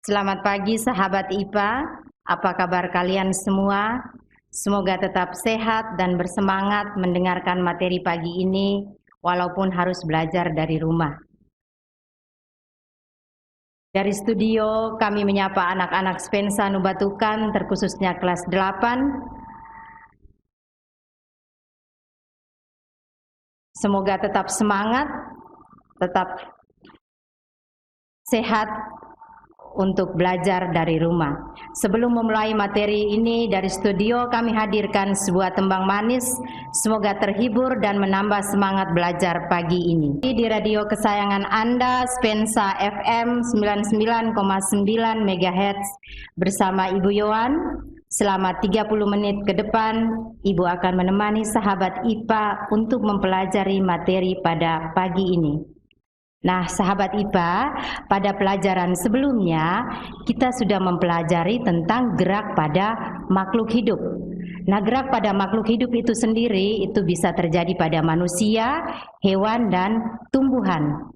Selamat pagi sahabat IPA, apa kabar kalian semua? Semoga tetap sehat dan bersemangat mendengarkan materi pagi ini walaupun harus belajar dari rumah. Dari studio kami menyapa anak-anak Spensa Nubatukan terkhususnya kelas 8. Semoga tetap semangat, tetap sehat untuk belajar dari rumah. Sebelum memulai materi ini dari studio, kami hadirkan sebuah tembang manis. Semoga terhibur dan menambah semangat belajar pagi ini. Di radio kesayangan Anda, Spensa FM 99,9 MHz bersama Ibu Yohan. Selama 30 menit ke depan, Ibu akan menemani sahabat IPA untuk mempelajari materi pada pagi ini. Nah, sahabat IPA, pada pelajaran sebelumnya kita sudah mempelajari tentang gerak pada makhluk hidup. Nah, gerak pada makhluk hidup itu sendiri itu bisa terjadi pada manusia, hewan, dan tumbuhan.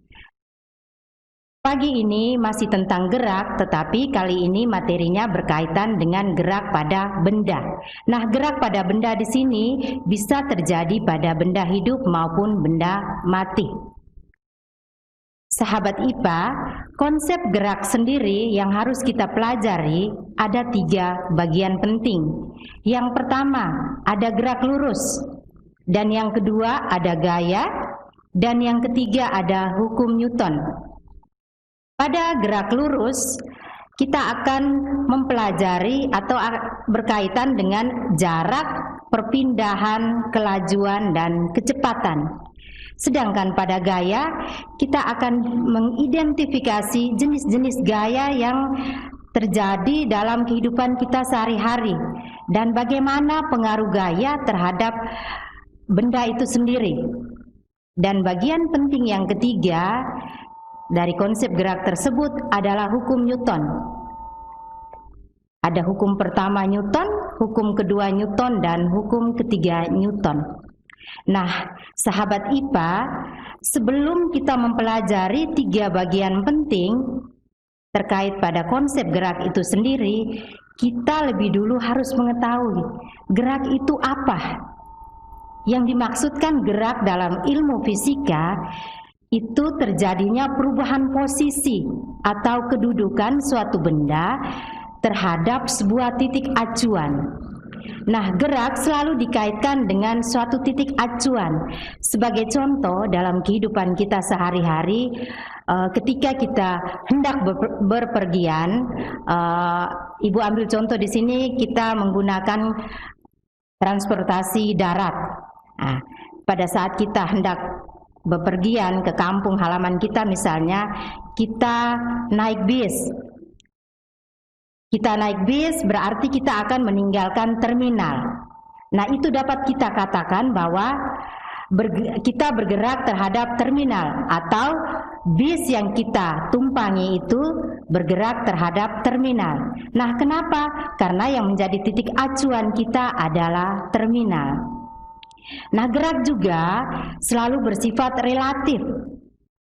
Pagi ini masih tentang gerak, tetapi kali ini materinya berkaitan dengan gerak pada benda. Nah, gerak pada benda di sini bisa terjadi pada benda hidup maupun benda mati. Sahabat IPA, konsep gerak sendiri yang harus kita pelajari ada 3 bagian penting. Yang pertama, ada gerak lurus, dan yang kedua ada gaya, dan yang ketiga ada hukum Newton. Pada gerak lurus, kita akan mempelajari atau berkaitan dengan jarak, perpindahan, kelajuan, dan kecepatan. Sedangkan pada gaya, kita akan mengidentifikasi jenis-jenis gaya yang terjadi dalam kehidupan kita sehari-hari dan bagaimana pengaruh gaya terhadap benda itu sendiri. Dan bagian penting yang ketiga dari konsep gerak tersebut adalah hukum Newton. Ada hukum pertama Newton, hukum kedua Newton, dan hukum ketiga Newton. Nah, sahabat IPA, sebelum kita mempelajari 3 bagian penting terkait pada konsep gerak itu sendiri, kita lebih dulu harus mengetahui gerak itu apa. Yang dimaksudkan gerak dalam ilmu fisika itu terjadinya perubahan posisi atau kedudukan suatu benda terhadap sebuah titik acuan. Nah, gerak selalu dikaitkan dengan suatu titik acuan. Sebagai contoh dalam kehidupan kita sehari-hari, ketika kita hendak berpergian, Ibu ambil contoh di sini kita menggunakan transportasi darat. Nah, pada saat kita hendak bepergian ke kampung halaman kita misalnya, kita naik bis. Kita naik bis berarti kita akan meninggalkan terminal. Nah, itu dapat kita katakan bahwa kita bergerak terhadap terminal atau bis yang kita tumpangi itu bergerak terhadap terminal. Nah, kenapa? Karena yang menjadi titik acuan kita adalah terminal. Nah, gerak juga selalu bersifat relatif.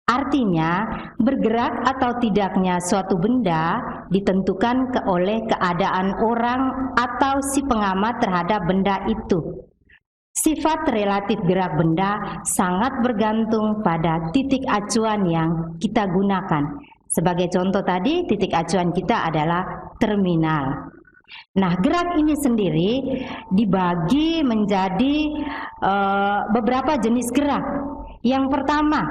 Artinya, bergerak atau tidaknya suatu benda ditentukan oleh keadaan orang atau si pengamat terhadap benda itu. Sifat relatif gerak benda sangat bergantung pada titik acuan yang kita gunakan. Sebagai contoh tadi, titik acuan kita adalah terminal. Nah, gerak ini sendiri dibagi menjadi beberapa jenis gerak. Yang pertama,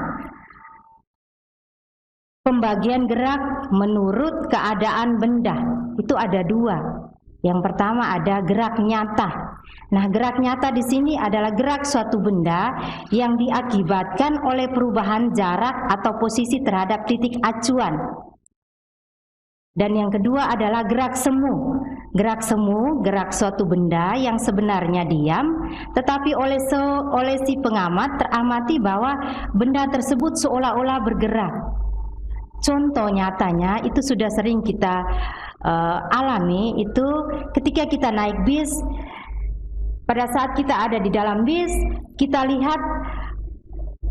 pembagian gerak menurut keadaan benda. Itu ada 2. Yang pertama ada gerak nyata. Nah, gerak nyata di sini adalah gerak suatu benda yang diakibatkan oleh perubahan jarak atau posisi terhadap titik acuan. Dan yang kedua adalah gerak semu. Gerak semu, gerak suatu benda yang sebenarnya diam, tetapi oleh si pengamat teramati bahwa benda tersebut seolah-olah bergerak. Contoh nyatanya itu sudah sering kita alami, itu ketika kita naik bis. Pada saat kita ada di dalam bis, kita lihat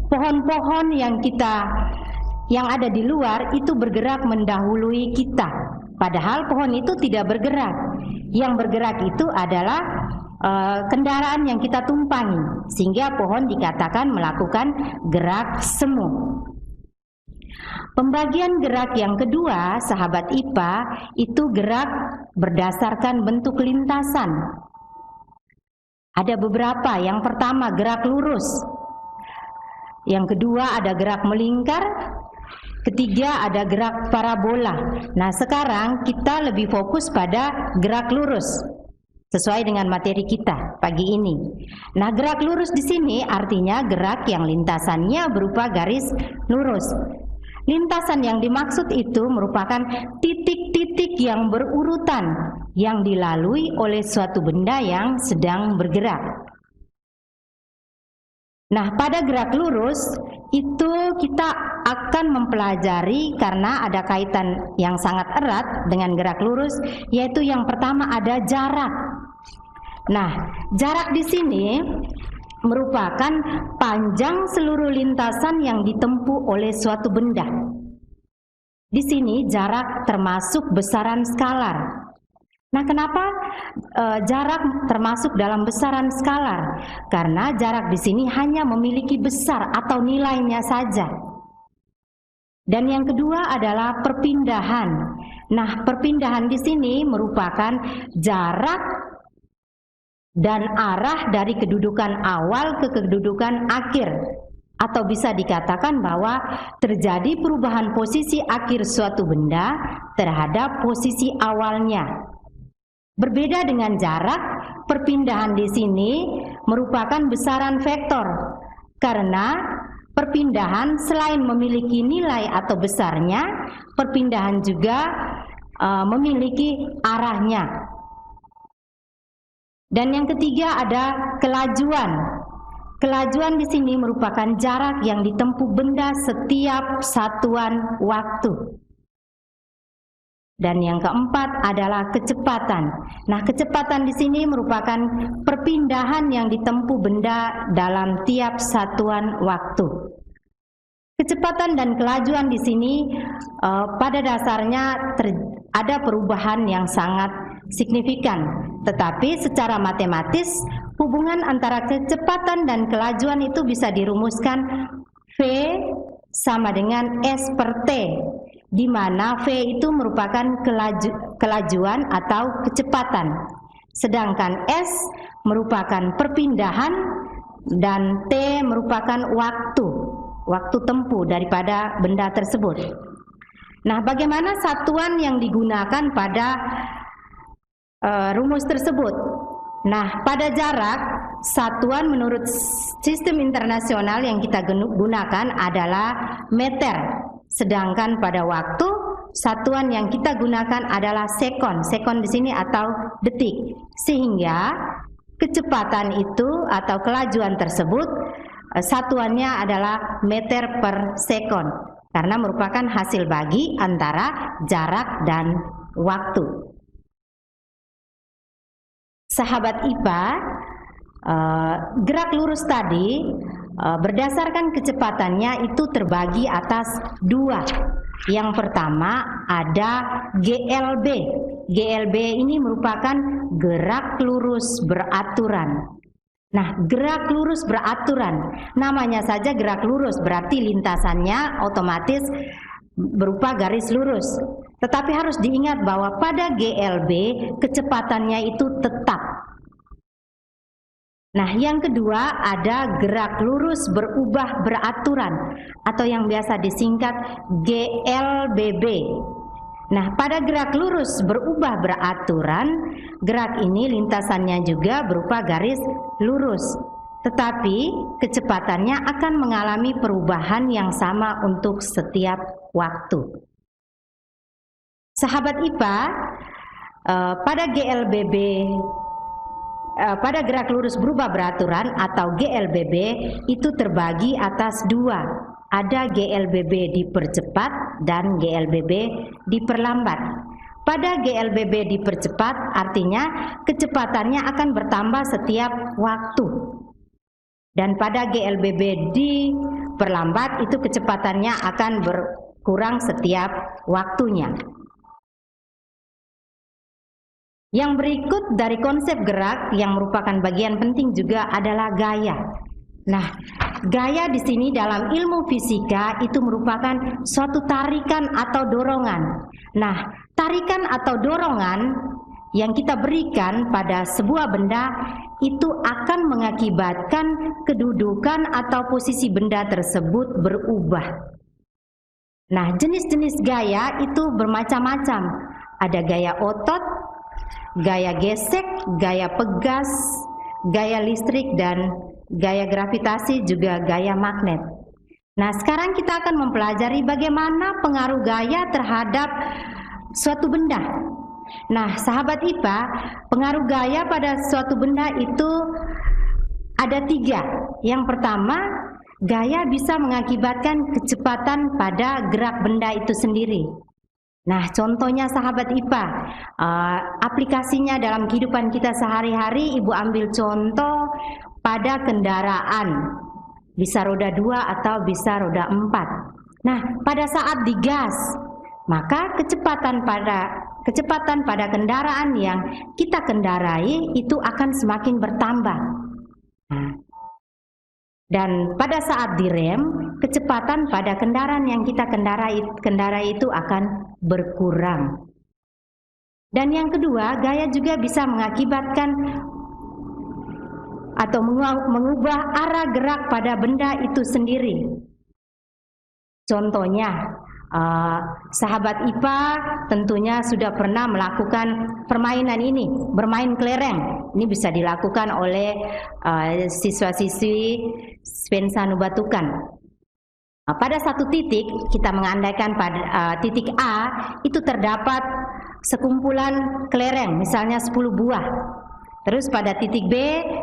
pohon-pohon yang ada di luar itu bergerak mendahului kita. Padahal pohon itu tidak bergerak. Yang bergerak itu adalah kendaraan yang kita tumpangi, sehingga pohon dikatakan melakukan gerak semu. Pembagian gerak yang kedua, sahabat IPA, itu gerak berdasarkan bentuk lintasan. Ada beberapa. Yang pertama gerak lurus, yang kedua ada gerak melingkar, ketiga ada gerak parabola. Nah, sekarang kita lebih fokus pada gerak lurus sesuai dengan materi kita pagi ini. Nah, gerak lurus di sini artinya gerak yang lintasannya berupa garis lurus. Lintasan yang dimaksud itu merupakan titik-titik yang berurutan yang dilalui oleh suatu benda yang sedang bergerak. Nah, pada gerak lurus itu kita akan mempelajari, karena ada kaitan yang sangat erat dengan gerak lurus, yaitu yang pertama ada jarak. Nah, jarak di sini merupakan panjang seluruh lintasan yang ditempuh oleh suatu benda. Di sini jarak termasuk besaran skalar. Nah, kenapa jarak termasuk dalam besaran skalar? Karena jarak di sini hanya memiliki besar atau nilainya saja. Dan yang kedua adalah perpindahan. Nah, perpindahan di sini merupakan jarak dan arah dari kedudukan awal ke kedudukan akhir, atau bisa dikatakan bahwa terjadi perubahan posisi akhir suatu benda terhadap posisi awalnya. Berbeda dengan jarak, perpindahan di sini merupakan besaran vektor, karena perpindahan selain memiliki nilai atau besarnya, perpindahan juga memiliki arahnya. Dan yang ketiga ada kelajuan. Kelajuan di sini merupakan jarak yang ditempuh benda setiap satuan waktu. Dan yang keempat adalah kecepatan. Nah, kecepatan di sini merupakan perpindahan yang ditempuh benda dalam tiap satuan waktu. Kecepatan dan kelajuan di sini pada dasarnya ada perubahan yang sangat signifikan, tetapi secara matematis hubungan antara kecepatan dan kelajuan itu bisa dirumuskan V sama dengan S per T, di mana V itu merupakan kelajuan atau kecepatan, sedangkan S merupakan perpindahan dan T merupakan waktu tempuh daripada benda tersebut. Nah, bagaimana satuan yang digunakan pada rumus tersebut? Nah, pada jarak, satuan menurut sistem internasional yang kita gunakan adalah meter, sedangkan pada waktu, satuan yang kita gunakan adalah sekon. Sekon di sini atau detik. Sehingga kecepatan itu atau kelajuan tersebut satuannya adalah meter per sekon, karena merupakan hasil bagi antara jarak dan waktu. Sahabat IPA, gerak lurus tadi berdasarkan kecepatannya itu terbagi atas dua. Yang pertama ada GLB. GLB ini merupakan gerak lurus beraturan. Nah, gerak lurus beraturan, namanya saja gerak lurus, berarti lintasannya otomatis berupa garis lurus. Tetapi harus diingat bahwa pada GLB kecepatannya itu tetap. Nah, yang kedua ada gerak lurus berubah beraturan atau yang biasa disingkat GLBB. Nah, pada gerak lurus berubah beraturan, gerak ini lintasannya juga berupa garis lurus, tetapi kecepatannya akan mengalami perubahan yang sama untuk setiap waktu. Sahabat IPA, pada GLBB, pada gerak lurus berubah beraturan atau GLBB itu terbagi atas dua. Ada GLBB dipercepat dan GLBB diperlambat. Pada GLBB dipercepat artinya kecepatannya akan bertambah setiap waktu. Dan pada GLBB diperlambat itu kecepatannya akan berkurang setiap waktunya. Yang berikut dari konsep gerak yang merupakan bagian penting juga adalah gaya. Nah, gaya di sini dalam ilmu fisika itu merupakan suatu tarikan atau dorongan. Nah, tarikan atau dorongan yang kita berikan pada sebuah benda itu akan mengakibatkan kedudukan atau posisi benda tersebut berubah. Nah, jenis-jenis gaya itu bermacam-macam. Ada gaya otot, gaya gesek, gaya pegas, gaya listrik, dan gaya gravitasi, juga gaya magnet. Nah, sekarang kita akan mempelajari bagaimana pengaruh gaya terhadap suatu benda. Nah, sahabat IPA, pengaruh gaya pada suatu benda itu ada 3. Yang pertama, gaya bisa mengakibatkan kecepatan pada gerak benda itu sendiri. Nah, contohnya sahabat IPA, aplikasinya dalam kehidupan kita sehari-hari, Ibu ambil contoh pada kendaraan, bisa roda 2 atau bisa roda 4. Nah, pada saat digas, maka kecepatan pada kendaraan yang kita kendarai itu akan semakin bertambah. Nah, dan pada saat direm, kecepatan pada kendaraan yang kita kendarai itu akan berkurang. Dan yang kedua, gaya juga bisa mengakibatkan atau mengubah arah gerak pada benda itu sendiri. Contohnya, sahabat IPA tentunya sudah pernah melakukan permainan ini, bermain kelereng. Ini bisa dilakukan oleh siswa-siswi Spensa Nubatukan. Pada satu titik, kita mengandaikan pada titik A itu terdapat sekumpulan kelereng, misalnya 10 buah. Terus pada titik B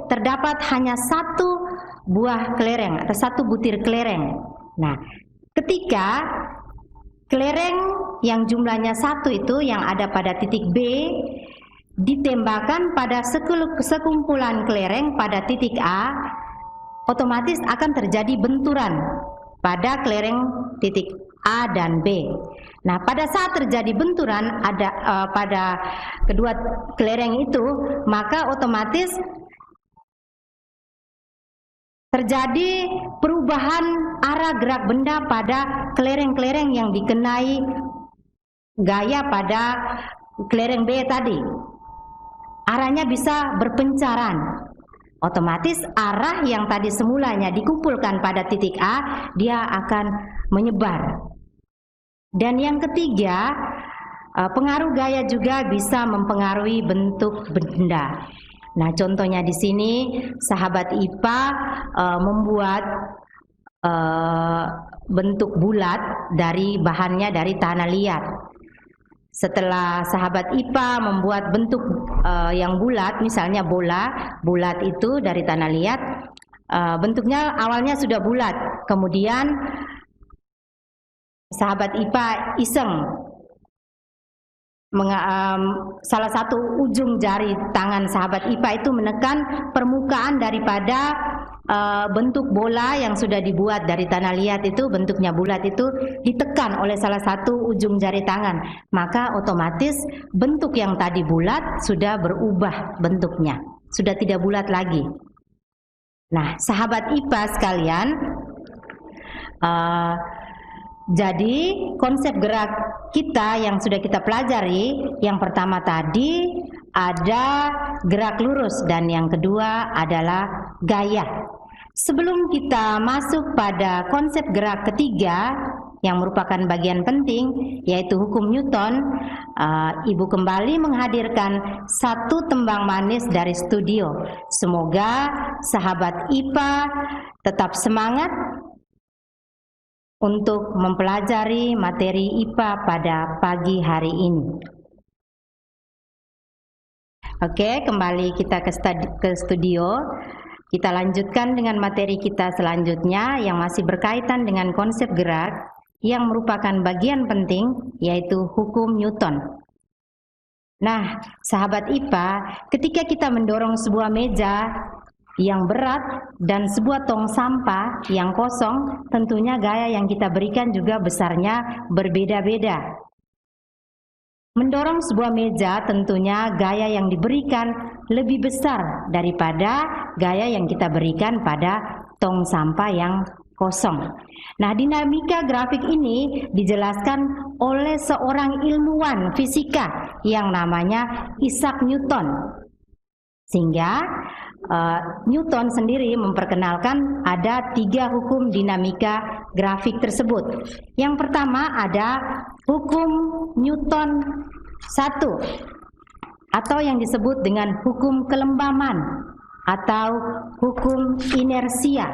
terdapat hanya 1 buah kelereng atau 1 butir kelereng. Nah, ketika kelereng yang jumlahnya 1 itu yang ada pada titik B ditembakkan pada sekumpulan kelereng pada titik A, otomatis akan terjadi benturan pada kelereng titik A dan B. Nah, pada saat terjadi benturan pada kedua kelereng itu, maka otomatis terjadi perubahan arah gerak benda pada kelereng-kelereng yang dikenai gaya pada kelereng B tadi. Arahnya bisa berpencaran. Otomatis arah yang tadi semulanya dikumpulkan pada titik A, dia akan menyebar. Dan yang ketiga, pengaruh gaya juga bisa mempengaruhi bentuk benda. Nah, contohnya di sini sahabat IPA membuat bentuk bulat dari bahannya dari tanah liat. Setelah sahabat IPA membuat bentuk yang bulat, misalnya bola bulat itu dari tanah liat, bentuknya awalnya sudah bulat. Kemudian sahabat IPA iseng salah satu ujung jari tangan sahabat IPA itu menekan permukaan daripada bentuk bola yang sudah dibuat dari tanah liat itu, bentuknya bulat itu ditekan oleh salah satu ujung jari tangan, maka otomatis bentuk yang tadi bulat sudah berubah bentuknya, sudah tidak bulat lagi. Nah, sahabat IPA sekalian, jadi konsep gerak kita yang sudah kita pelajari, yang pertama tadi ada gerak lurus dan yang kedua adalah gaya. Sebelum kita masuk pada konsep gerak ketiga yang merupakan bagian penting, yaitu hukum Newton, Ibu kembali menghadirkan satu tembang manis dari studio. Semoga sahabat IPA tetap semangat untuk mempelajari materi IPA pada pagi hari ini. Oke, kembali kita ke studio. Kita lanjutkan dengan materi kita selanjutnya yang masih berkaitan dengan konsep gerak yang merupakan bagian penting, yaitu hukum Newton. Nah, sahabat IPA, ketika kita mendorong sebuah meja yang berat dan sebuah tong sampah yang kosong, tentunya gaya yang kita berikan juga besarnya berbeda-beda. Mendorong sebuah meja tentunya gaya yang diberikan lebih besar daripada gaya yang kita berikan pada tong sampah yang kosong. Nah, dinamika grafik ini dijelaskan oleh seorang ilmuwan fisika yang namanya Isaac Newton. Sehingga Newton sendiri memperkenalkan ada 3 hukum dinamika grafik tersebut. Yang pertama ada hukum Newton 1 atau yang disebut dengan hukum kelembaman atau hukum inersia.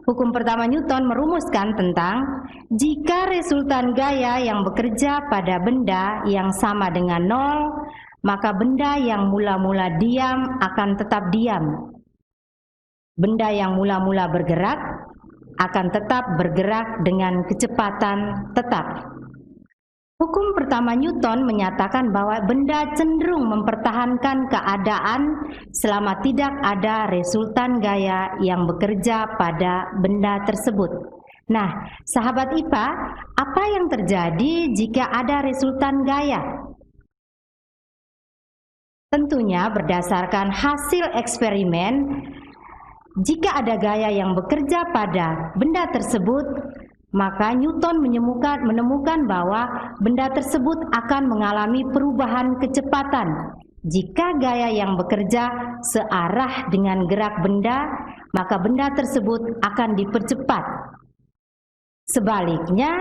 Hukum pertama Newton merumuskan tentang jika resultan gaya yang bekerja pada benda yang sama dengan 0, maka benda yang mula-mula diam akan tetap diam. Benda yang mula-mula bergerak akan tetap bergerak dengan kecepatan tetap. Hukum pertama Newton menyatakan bahwa benda cenderung mempertahankan keadaan selama tidak ada resultan gaya yang bekerja pada benda tersebut. Nah, sahabat IPA, apa yang terjadi jika ada resultan gaya? Tentunya berdasarkan hasil eksperimen, jika ada gaya yang bekerja pada benda tersebut, maka Newton menemukan bahwa benda tersebut akan mengalami perubahan kecepatan. Jika gaya yang bekerja searah dengan gerak benda, maka benda tersebut akan dipercepat. Sebaliknya,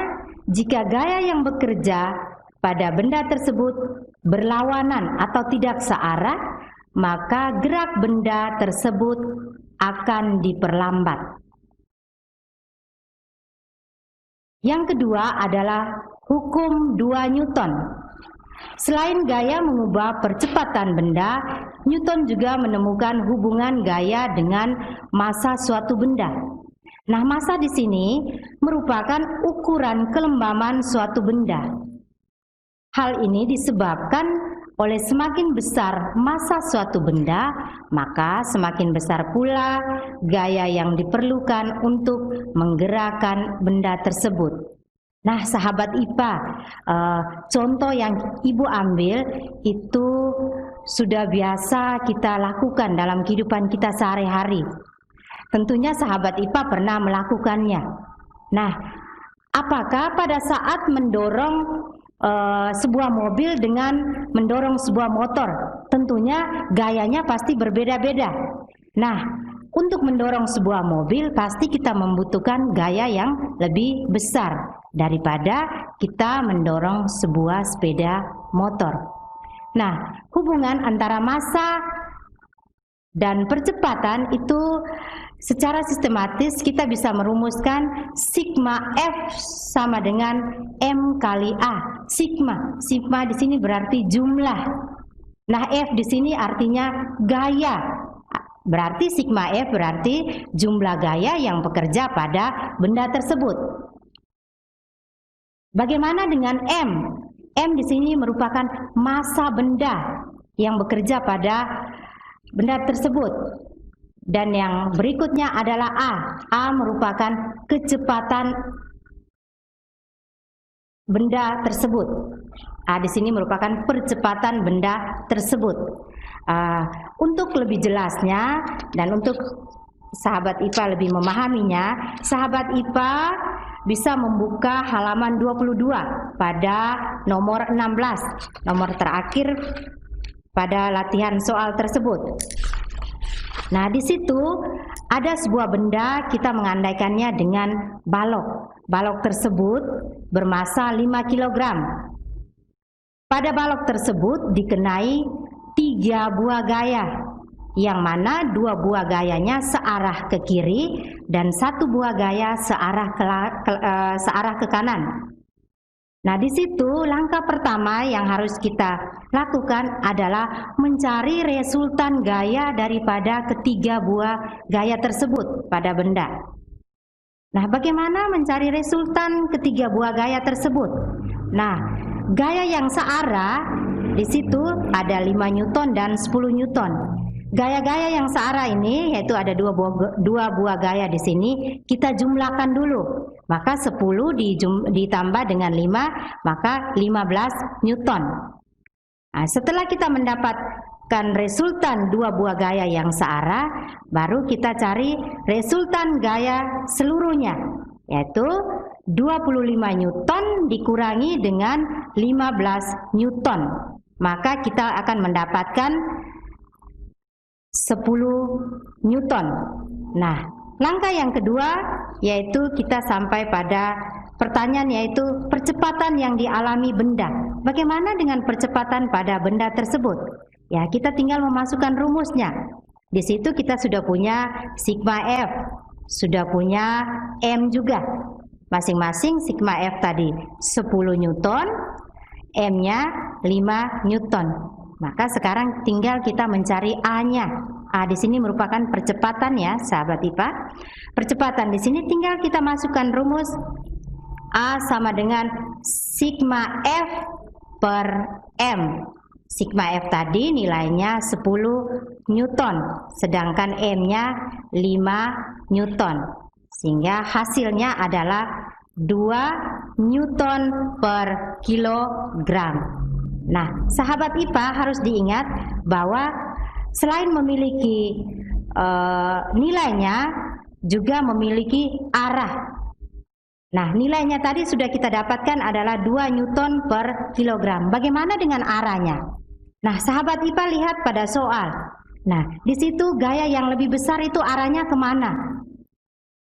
jika gaya yang bekerja pada benda tersebut berlawanan atau tidak searah, maka gerak benda tersebut akan diperlambat. Yang kedua adalah hukum 2 Newton. Selain gaya mengubah percepatan benda, Newton juga menemukan hubungan gaya dengan massa suatu benda. Nah, massa di sini merupakan ukuran kelembaman suatu benda. Hal ini disebabkan oleh semakin besar massa suatu benda, maka semakin besar pula gaya yang diperlukan untuk menggerakkan benda tersebut. Nah, sahabat IPA, contoh yang Ibu ambil itu sudah biasa kita lakukan dalam kehidupan kita sehari-hari. Tentunya sahabat IPA pernah melakukannya. Nah, apakah pada saat mendorong sebuah mobil dengan mendorong sebuah motor, tentunya gayanya pasti berbeda-beda. Nah, untuk mendorong sebuah mobil pasti kita membutuhkan gaya yang lebih besar daripada kita mendorong sebuah sepeda motor. Nah, hubungan antara massa dan percepatan itu secara sistematis kita bisa merumuskan sigma F sama dengan M kali A. Sigma di sini berarti jumlah. Nah, F di sini artinya gaya. Berarti sigma F berarti jumlah gaya yang bekerja pada benda tersebut. Bagaimana dengan M? M di sini merupakan massa benda yang bekerja pada benda tersebut. Dan yang berikutnya adalah A. A merupakan kecepatan benda tersebut. A di sini merupakan percepatan benda tersebut. Untuk lebih jelasnya dan untuk sahabat IPA lebih memahaminya, sahabat IPA bisa membuka halaman 22 pada nomor 16, nomor terakhir pada latihan soal tersebut. Nah, di situ ada sebuah benda, kita mengandaikannya dengan balok. Balok tersebut bermassa 5 kg. Pada balok tersebut dikenai 3 buah gaya, yang mana 2 buah gayanya searah ke kiri dan 1 buah gaya searah ke kanan. Nah, di situ langkah pertama yang harus kita lakukan adalah mencari resultan gaya daripada ketiga buah gaya tersebut pada benda. Nah, bagaimana mencari resultan ketiga buah gaya tersebut? Nah, gaya yang searah di situ ada 5 Newton dan 10 Newton. gaya-gaya yang searah ini, yaitu ada dua buah gaya di sini, kita jumlahkan dulu. Maka 10 ditambah dengan 5, maka 15 Newton. Nah, setelah kita mendapatkan resultan dua buah gaya yang searah, baru kita cari resultan gaya seluruhnya, yaitu 25 Newton dikurangi dengan 15 Newton. Maka kita akan mendapatkan 10 Newton. Nah, langkah yang kedua yaitu kita sampai pada pertanyaan, yaitu percepatan yang dialami benda. Bagaimana dengan percepatan pada benda tersebut? Ya, kita tinggal memasukkan rumusnya. Di situ kita sudah punya sigma F, sudah punya M juga. Masing-masing sigma F tadi 10 Newton, M-nya 5 Newton. Maka sekarang tinggal kita mencari A-nya. A di sini merupakan percepatan ya, sahabat IPA. Percepatan di sini tinggal kita masukkan rumus A sama dengan sigma F per M. Sigma F tadi nilainya 10 Newton, sedangkan M-nya 5 Newton. Sehingga hasilnya adalah 2 Newton per kilogram. Nah, sahabat IPA harus diingat bahwa selain memiliki nilainya, juga memiliki arah. Nah, nilainya tadi sudah kita dapatkan adalah 2 Newton per kilogram. Bagaimana dengan arahnya? Nah, sahabat IPA lihat pada soal. Nah, di situ gaya yang lebih besar itu arahnya kemana?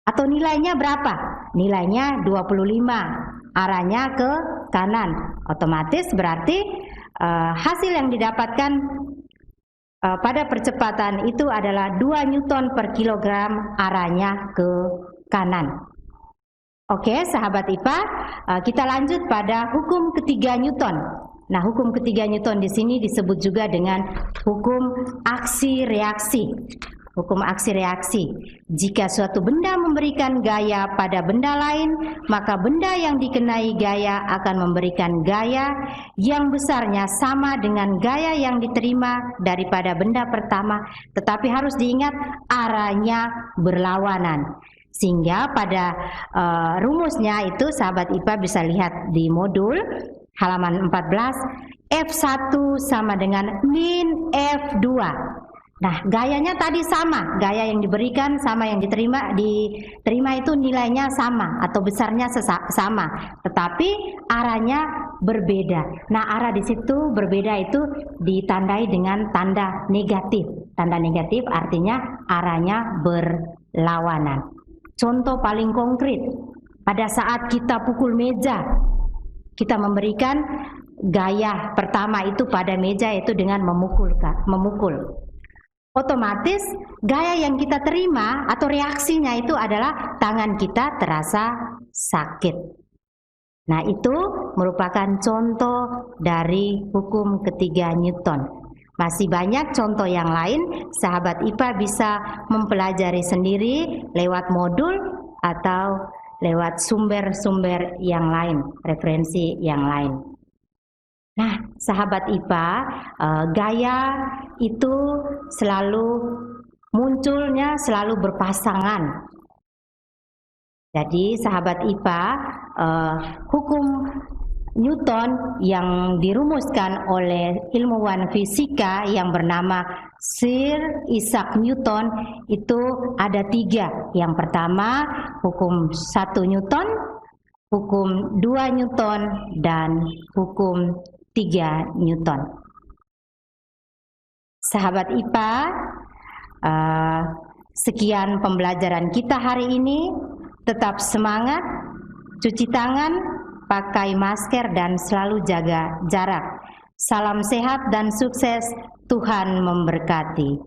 Atau nilainya berapa? Nilainya 25. Arahnya ke kanan. Otomatis berarti hasil yang didapatkan pada percepatan itu adalah 2 Newton per kilogram, arahnya ke kanan. Oke, sahabat IPA, kita lanjut pada hukum ketiga Newton. Nah, hukum ketiga Newton di sini disebut juga dengan hukum aksi reaksi. Hukum aksi reaksi. Jika suatu benda memberikan gaya pada benda lain, maka benda yang dikenai gaya akan memberikan gaya yang besarnya sama dengan gaya yang diterima daripada benda pertama, tetapi harus diingat arahnya berlawanan. Sehingga pada rumusnya itu sahabat IPA bisa lihat di modul halaman 14, F1 sama dengan min F2. Nah, gayanya tadi sama, gaya yang diberikan sama yang diterima itu nilainya sama atau besarnya sama, tetapi arahnya berbeda. Nah, arah di situ berbeda itu ditandai dengan tanda negatif. Tanda negatif artinya arahnya berlawanan. Contoh paling konkret, pada saat kita pukul meja, kita memberikan gaya pertama itu pada meja itu dengan memukul. Otomatis gaya yang kita terima atau reaksinya itu adalah tangan kita terasa sakit. Nah, itu merupakan contoh dari hukum ketiga Newton. Masih banyak contoh yang lain, sahabat IPA bisa mempelajari sendiri lewat modul atau lewat sumber-sumber yang lain, referensi yang lain. Nah, sahabat IPA, gaya itu munculnya selalu berpasangan. Jadi sahabat IPA, hukum Newton yang dirumuskan oleh ilmuwan fisika yang bernama Sir Isaac Newton itu ada 3. Yang pertama, hukum 1 Newton, hukum 2 Newton, dan hukum 3 Newton. Sahabat IPA, sekian pembelajaran kita hari ini. Tetap semangat, cuci tangan, pakai masker, dan selalu jaga jarak. Salam sehat dan sukses, Tuhan memberkati.